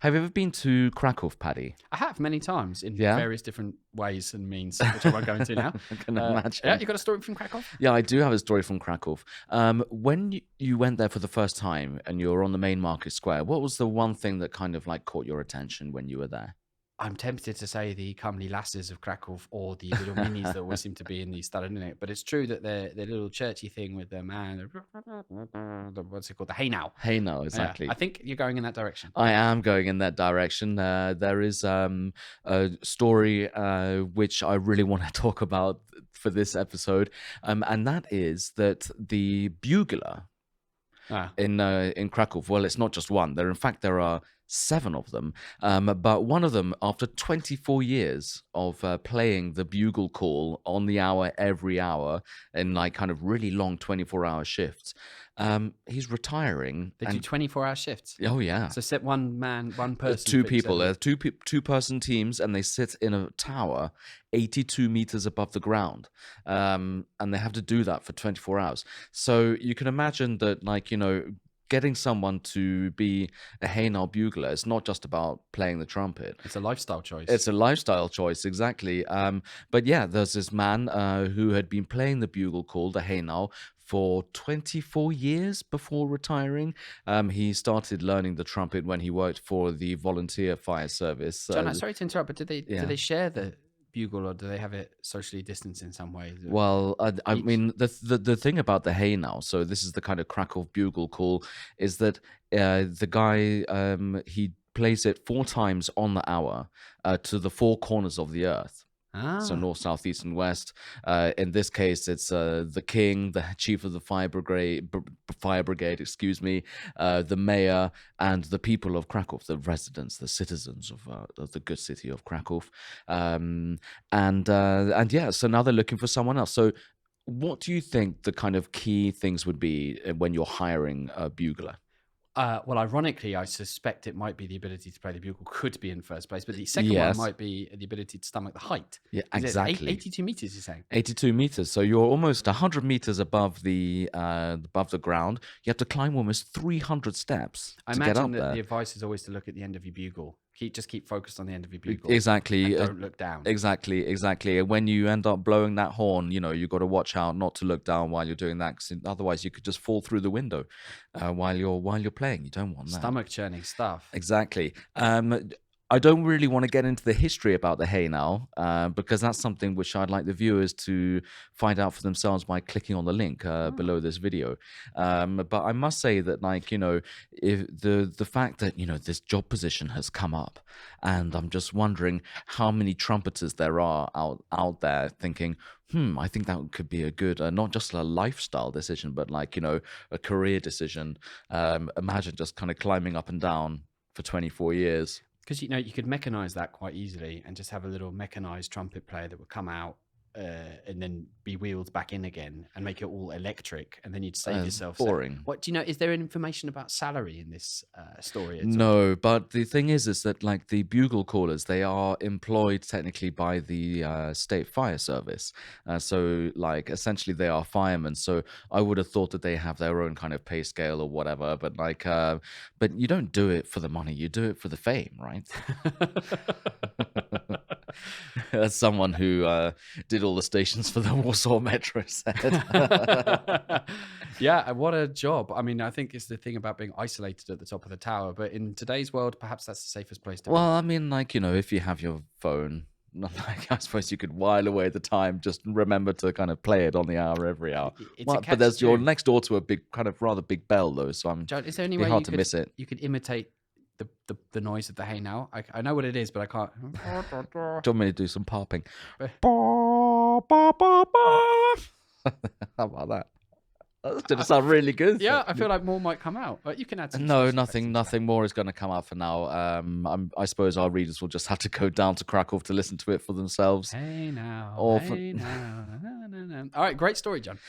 Have you ever been to Kraków, Paddy? I have many times in Yeah, various different ways and means, which I won't go into now. I can Yeah, imagine. you got a story from Krakow? Yeah, I do have a story from Kraków. When you went there for the first time and you were on the main market square, what was the one thing that kind of like caught your attention when you were there? I'm tempted to say the comely lasses of Krakow or the little minis that always seem to be in the Stadionnet, but it's true that the little churchy thing with the man, what's it called, the Hey Now. Hey, no, Yeah, exactly. I think you're going in that direction. I am going in that direction. There is a story which I really want to talk about for this episode, and that is that the Bugler Ah, in Kraków. Well, it's not just one. There are 7 of them. But one of them, after 24 years of playing the bugle call on the hour every hour in like kind of really long 24-hour shifts, he's retiring. they do 24-hour shifts. Oh yeah. So set one man, one person. Two for each people. level. Two-person teams, and they sit in a tower 82 meters above the ground, and they have to do that for 24 hours. So you can imagine that, like, getting someone to be a Haynau bugler is not just about playing the trumpet. It's a lifestyle choice. It's a lifestyle choice, exactly. But yeah, there's this man who had been playing the bugle call, the Haynau, for 24 years before retiring. He started learning the trumpet when he worked for the volunteer fire service. John, I'm sorry to interrupt, but do yeah. they share the bugle or do they have it socially distanced in some way? Well, I Each? mean, the thing about the Haynau, so this is the kind of Krakow bugle call, is that the guy, he plays it 4 times on the hour to the 4 corners of the earth. So Ah, north, south, east, and west. In this case, it's the king, the chief of the fire brigade, excuse me, the mayor, and the people of Krakow, the residents, the citizens of the good city of Krakow. And yeah, so now they're looking for someone else. So, what do you think the kind of key things would be when you're hiring a bugler? well, ironically, I suspect it might be the ability to play the bugle could be in first place, but the second one Yes. might be the ability to stomach the height. Yeah, Is it exactly. 82 meters, you're saying? 82 meters. So you're almost 100 meters above the ground. You have to climb almost 300 steps I to get up imagine that there. the advice is always to look at the end of your bugle. Just keep focused on the end of your bugle. Exactly. And don't look down. Exactly. And when you end up blowing that horn, you got to watch out not to look down while you're doing that, 'cause otherwise you could just fall through the window while you're playing. You don't want that. Stomach churning stuff. Exactly. I don't really want to get into the history about the Haynau because that's something which I'd like the viewers to find out for themselves by clicking on the link below this video. But I must say that, like, if the fact that this job position has come up, and I'm just wondering how many trumpeters there are out there thinking, I think that could be a good, not just a lifestyle decision, but like, a career decision. Imagine just kind of climbing up and down for 24 years. Because you could mechanize that quite easily and just have a little mechanized trumpet player that would come out and then be wheeled back in again and make it all electric, and then you'd save yourself. Boring. What do you know? Is there information about salary in this story? At all? No, but the thing is that, like, the bugle callers, they are employed technically by the state fire service. So, like, essentially they are firemen. So I would have thought that they have their own kind of pay scale or whatever. But like, but you don't do it for the money. You do it for the fame, right? As someone who did all the stations for the Warsaw Metro said. Yeah, what a job. I mean, I think it's the thing about being isolated at the top of the tower, but in today's world, perhaps that's the safest place to be. Well, I mean, like, if you have your phone, like, I suppose you could while away the time. Just remember to kind of play it on the hour every hour. It's a But there's you're catch-22. next door to a big, kind of rather big bell, though. So John, is there any be way hard to miss it. you could imitate the noise of the Hey Now? I know what it is, but I can't. Do you want me to do some popping? Eh. How about that? That's going to sound really good. Yeah, I feel like more might come out. But you can add some No, special effects into nothing more is going to come out for now. I suppose our readers will just have to go down to Krakow to listen to it for themselves. that. Hey Now. Or Hey Now. Na, na, na. All right, great story, John.